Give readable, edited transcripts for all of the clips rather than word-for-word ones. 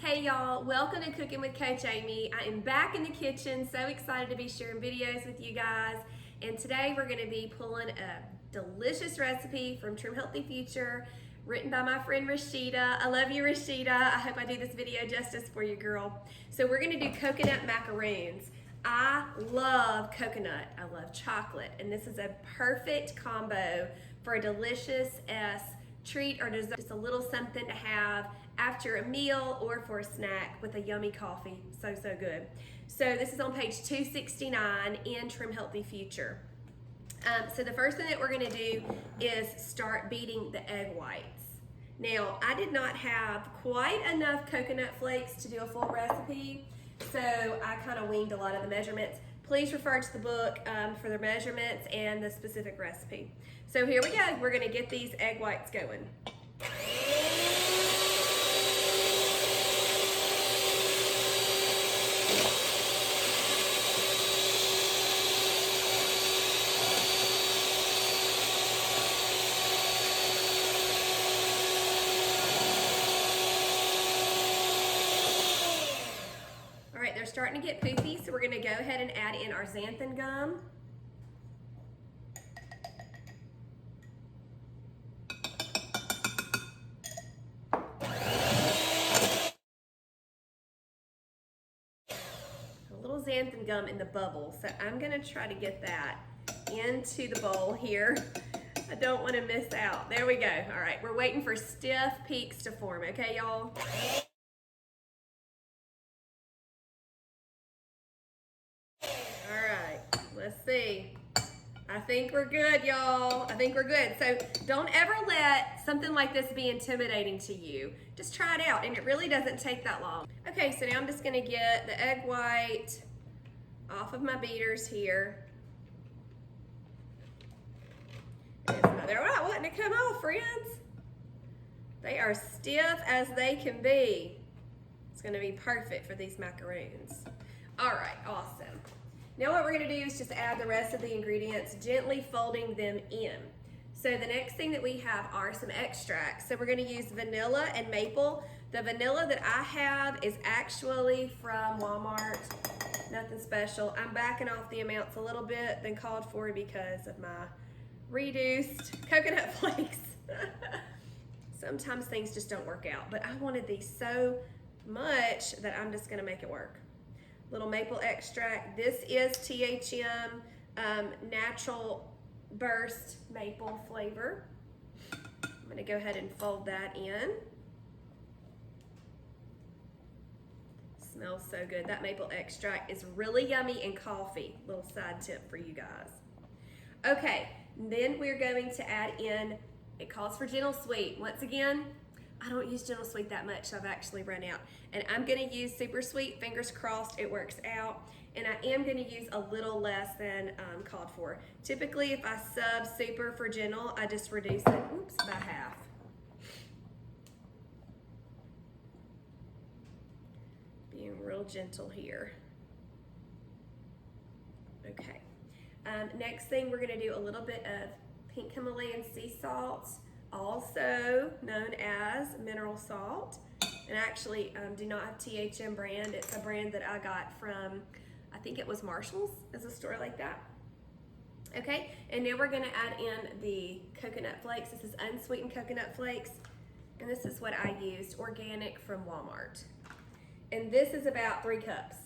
Hey y'all, welcome to Cooking with Coach Amy. I am back in the kitchen, so excited to be sharing videos with you guys. And today we're going to be pulling a delicious recipe from Trim Healthy Future, written by my friend Rashida. I love you, Rashida. I hope I do this video justice for you, girl. So we're going to do coconut macaroons. I love coconut, I love chocolate, and this is a perfect combo for a delicious treat or dessert, just a little something to have after a meal or for a snack with a yummy coffee. So good. So this is on page 269 in Trim Healthy Future. So the first thing that we're going to do is start beating the egg whites. Now, I did not have quite enough coconut flakes to do a full recipe, so I kind of winged a lot of the measurements. Please refer to the book for the measurements and the specific recipe. So here we go. We're going to get these egg whites going. All right, they're starting to get poofy, so we're going to go ahead and add in our xanthan gum. A little xanthan gum in the bubble, so I'm going to try to get that into the bowl here. I don't want to miss out. There we go. All right, we're waiting for stiff peaks to form, okay, y'all? Let's see. I think we're good, y'all. I think we're good. So don't ever let something like this be intimidating to you. Just try it out, and it really doesn't take that long. Okay, so now I'm just gonna get the egg white off of my beaters here. They're not wanting to come off, friends. They are stiff as they can be. It's gonna be perfect for these macaroons. All right, awesome. Now what we're gonna do is just add the rest of the ingredients, gently folding them in. So the next thing that we have are some extracts. So we're gonna use vanilla and maple. The vanilla that I have is actually from Walmart, nothing special. I'm backing off the amounts a little bit than called for because of my reduced coconut flakes. Sometimes things just don't work out, but I wanted these so much that I'm just gonna make it work. Little maple extract. This is THM natural burst maple flavor. I'm gonna go ahead and fold that in. Smells so good. That maple extract is really yummy in coffee. Little side tip for you guys. Okay, then we're going to add in, it calls for gentle sweet. Once again, I don't use gentle sweet that much, so I've actually run out. And I'm gonna use super sweet, fingers crossed it works out. And I am gonna use a little less than called for. Typically, if I sub super for gentle, I just reduce it, oops, by half. Being real gentle here. Okay. Next thing, we're gonna do a little bit of pink Himalayan sea salt, also known as mineral salt, and actually do not have THM brand. It's a brand that I got from, I think it was Marshall's, is a store like that. Okay, and now we're gonna add in the coconut flakes. This is unsweetened coconut flakes, and this is what I used, organic from Walmart. And this is about 3 cups.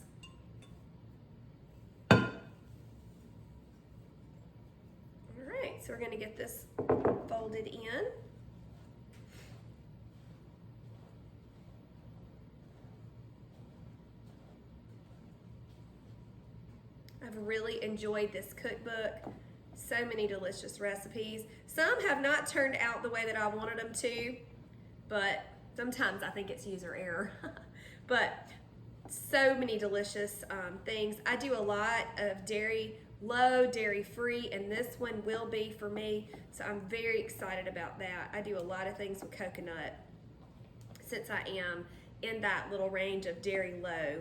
All right, so we're gonna get this folded in. I've really enjoyed this cookbook. So many delicious recipes. Some have not turned out the way that I wanted them to, but sometimes I think it's user error. But so many delicious things. I do a lot of dairy, low, dairy-free, and this one will be for me, so I'm very excited about that. I do a lot of things with coconut since I am in that little range of dairy low.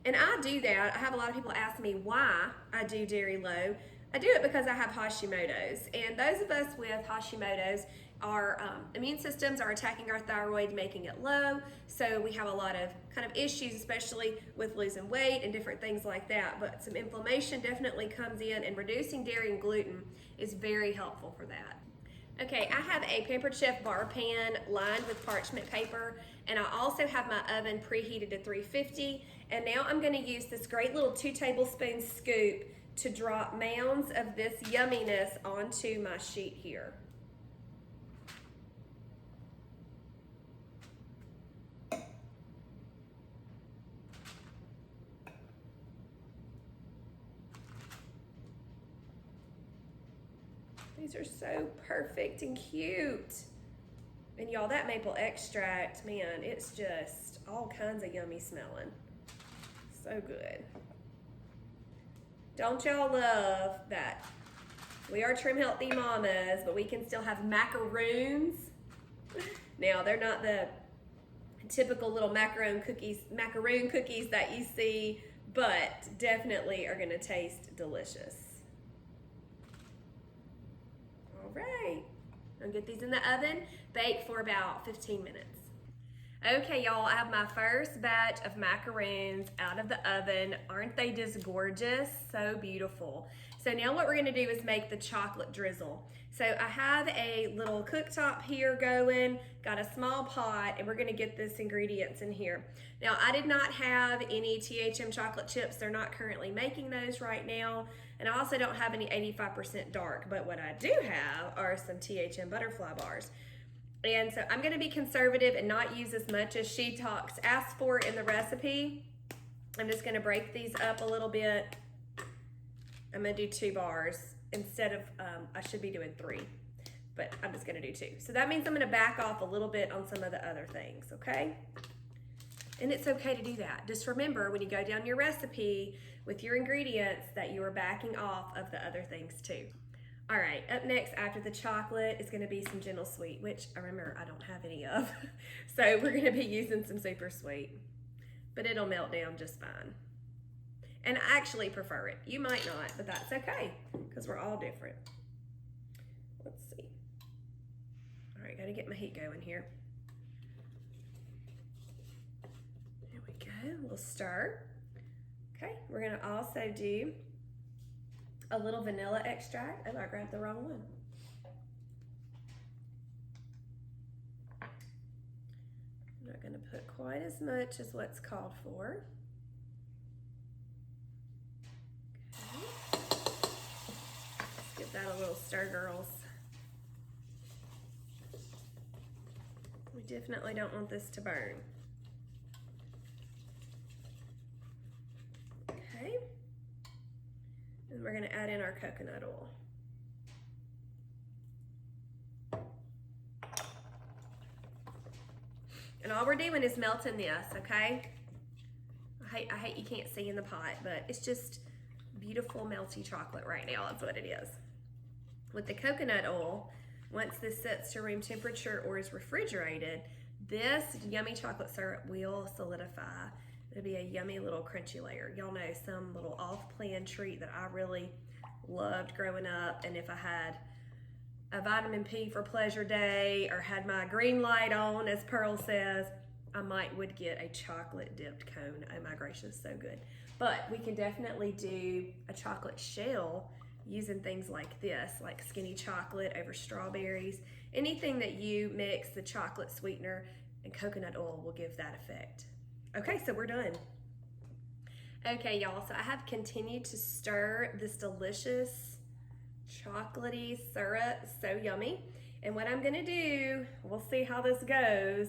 And I do that. I have a lot of people ask me why I do dairy low. I do it because I have Hashimoto's, and those of us with Hashimoto's, our immune systems are attacking our thyroid, making it low, so we have a lot of kind of issues, especially with losing weight and different things like that. But some inflammation definitely comes in, and reducing dairy and gluten is very helpful for that. Okay, I have a Pampered Chef bar pan lined with parchment paper, and I also have my oven preheated to 350, and now I'm going to use this great little 2 tablespoon scoop to drop mounds of this yumminess onto my sheet here. These are so perfect and cute. And y'all, that maple extract, man, it's just all kinds of yummy smelling. So good. Don't y'all love that we are Trim Healthy Mamas, but we can still have macaroons? Now, they're not the typical little macaroon cookies that you see, but definitely are gonna taste delicious. All right, I'll get these in the oven, bake for about 15 minutes. Okay, y'all, I have my first batch of macaroons out of the oven. Aren't they just gorgeous? So beautiful. So now what we're gonna do is make the chocolate drizzle. So I have a little cooktop here going, got a small pot, and we're gonna get this ingredients in here. Now, I did not have any THM chocolate chips. They're not currently making those right now. And I also don't have any 85% dark, but what I do have are some THM butterfly bars. And so I'm gonna be conservative and not use as much as she asked for in the recipe. I'm just gonna break these up a little bit. I'm gonna do 2 bars instead of, I should be doing 3, but I'm just gonna do 2. So that means I'm gonna back off a little bit on some of the other things, okay? And it's okay to do that. Just remember when you go down your recipe with your ingredients that you are backing off of the other things too. All right, up next after the chocolate is gonna be some gentle sweet, which I remember I don't have any of. So we're gonna be using some super sweet, but it'll melt down just fine. And I actually prefer it. You might not, but that's okay, because we're all different. Let's see. All right, gotta get my heat going here. There we go, we'll stir. Okay, we're gonna also do a little vanilla extract. Oh, I grabbed the wrong one. I'm not gonna put quite as much as what's called for. Okay. Let's give that a little stir, girls. We definitely don't want this to burn. Okay. And we're gonna add in our coconut oil. And all we're doing is melting this, okay? I hate you can't see in the pot, but it's just beautiful melty chocolate right now. That's what it is. With the coconut oil, once this sets to room temperature or is refrigerated, this yummy chocolate syrup will solidify. It'll be a yummy little crunchy layer. Y'all know some little off-plan treat that I really loved growing up, and if I had a vitamin P for pleasure day or had my green light on, as Pearl says, I would get a chocolate dipped cone. Oh my gracious, so good. But we can definitely do a chocolate shell using things like this, like skinny chocolate over strawberries. Anything that you mix the chocolate sweetener and coconut oil will give that effect. Okay, so we're done. Okay, y'all, so I have continued to stir this delicious chocolatey syrup, so yummy. And what I'm gonna do, we'll see how this goes,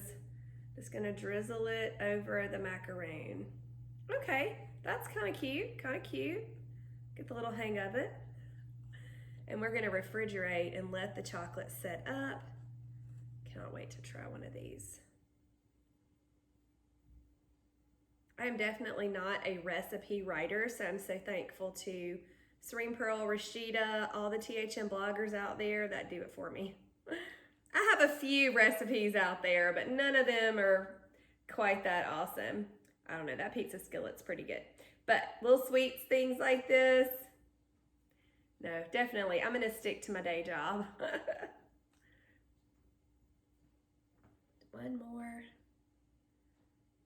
just gonna drizzle it over the macaroon. Okay, that's kinda cute, Get the little hang of it. And we're gonna refrigerate and let the chocolate set up. Cannot wait to try one of these. I am definitely not a recipe writer, so I'm so thankful to Serene Pearl, Rashida, all the THM bloggers out there that do it for me. I have a few recipes out there, but none of them are quite that awesome. I don't know, that pizza skillet's pretty good. But little sweets, things like this, No, definitely. I'm going to stick to my day job. One more.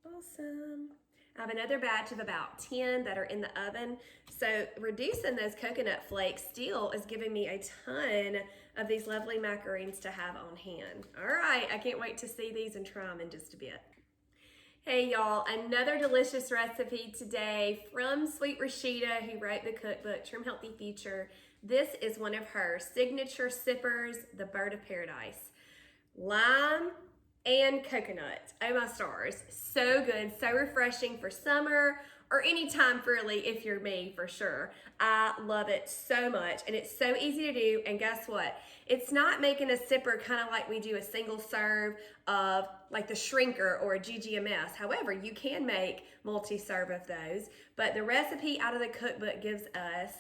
Awesome. I have another batch of about 10 that are in the oven. So reducing those coconut flakes still is giving me a ton of these lovely macaroons to have on hand. All right, I can't wait to see these and try them in just a bit. Hey y'all, another delicious recipe today from Sweet Rashida, who wrote the cookbook, Trim Healthy Future. This is one of her signature sippers, the Bird of Paradise. Lime and coconut. Oh my stars. So good, so refreshing for summer or any time really if you're me, for sure. I love it so much and it's so easy to do. And guess what? It's not making a sipper kind of like we do a single serve of like the shrinker or a GGMS. However, you can make multi-serve of those, but the recipe out of the cookbook gives us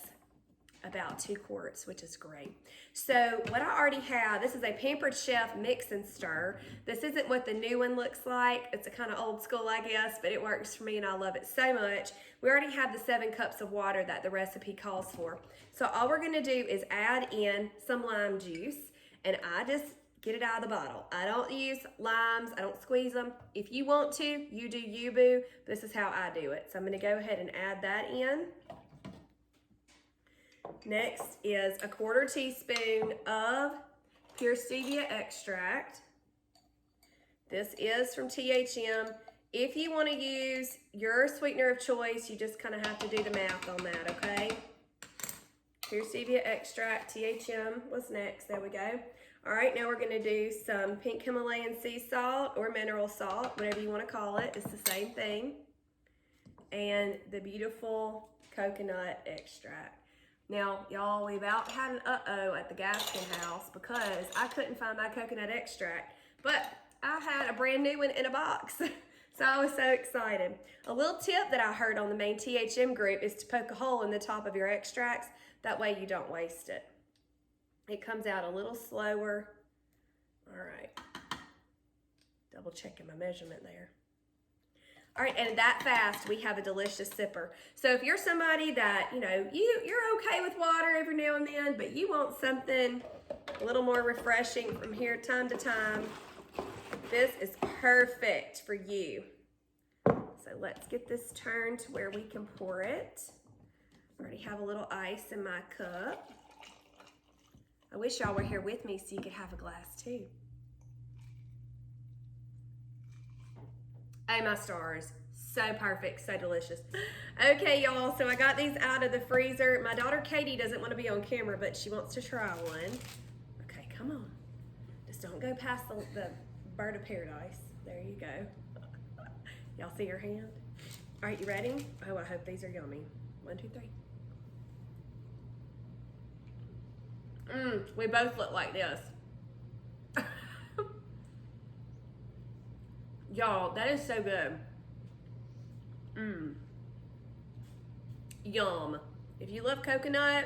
about 2 quarts, which is great. So what I already have, this is a Pampered Chef mix and stir. This isn't what the new one looks like. It's a kind of old school, I guess, but it works for me and I love it so much. We already have the 7 cups of water that the recipe calls for. So all we're gonna do is add in some lime juice, and I just get it out of the bottle. I don't use limes, I don't squeeze them. If you want to, you do you, boo. This is how I do it. So I'm gonna go ahead and add that in. Next is a 1/4 teaspoon of pure stevia extract. This is from THM. If you want to use your sweetener of choice, you just kind of have to do the math on that, okay? Pure stevia extract, THM was next. There we go. All right, now we're going to do some pink Himalayan sea salt or mineral salt, whatever you want to call it. It's the same thing. And the beautiful coconut extract. Now, y'all, we about had an uh-oh at the Gaskin house because I couldn't find my coconut extract, but I had a brand new one in a box. So I was so excited. A little tip that I heard on the main THM group is to poke a hole in the top of your extracts. That way you don't waste it. It comes out a little slower. All right. Double checking my measurement there. All right, and that fast, we have a delicious sipper. So if you're somebody that, you know, you're okay with water every now and then, but you want something a little more refreshing from here time to time, this is perfect for you. So let's get this turned to where we can pour it. I already have a little ice in my cup. I wish y'all were here with me so you could have a glass too. Oh my stars, so perfect, so delicious. Okay y'all, so I got these out of the freezer. My daughter Katie doesn't want to be on camera, but she wants to try one. Okay, come on. Just don't go past the Bird of Paradise. There you go. Y'all see her hand? All right, you ready? Oh, I hope these are yummy. 1, 2, 3. We both look like this. Y'all, that is so good. Yum. If you love coconut,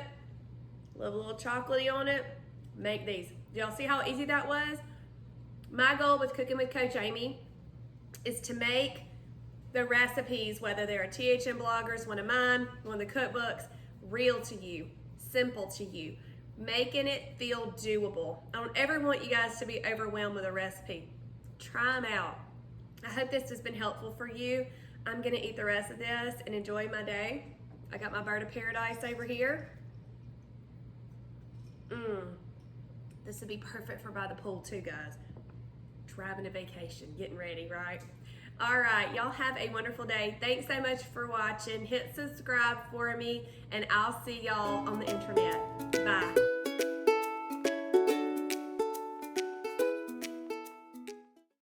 love a little chocolatey on it, make these. Y'all see how easy that was? My goal with Cooking with Coach Amy is to make the recipes, whether they're THM bloggers, one of mine, one of the cookbooks, real to you, simple to you, making it feel doable. I don't ever want you guys to be overwhelmed with a recipe. Try them out. I hope this has been helpful for you. I'm gonna eat the rest of this and enjoy my day. I got my Bird of Paradise over here. This would be perfect for by the pool too, guys. Driving a vacation, getting ready, right? All right, y'all have a wonderful day. Thanks so much for watching. Hit subscribe for me and I'll see y'all on the internet. Bye.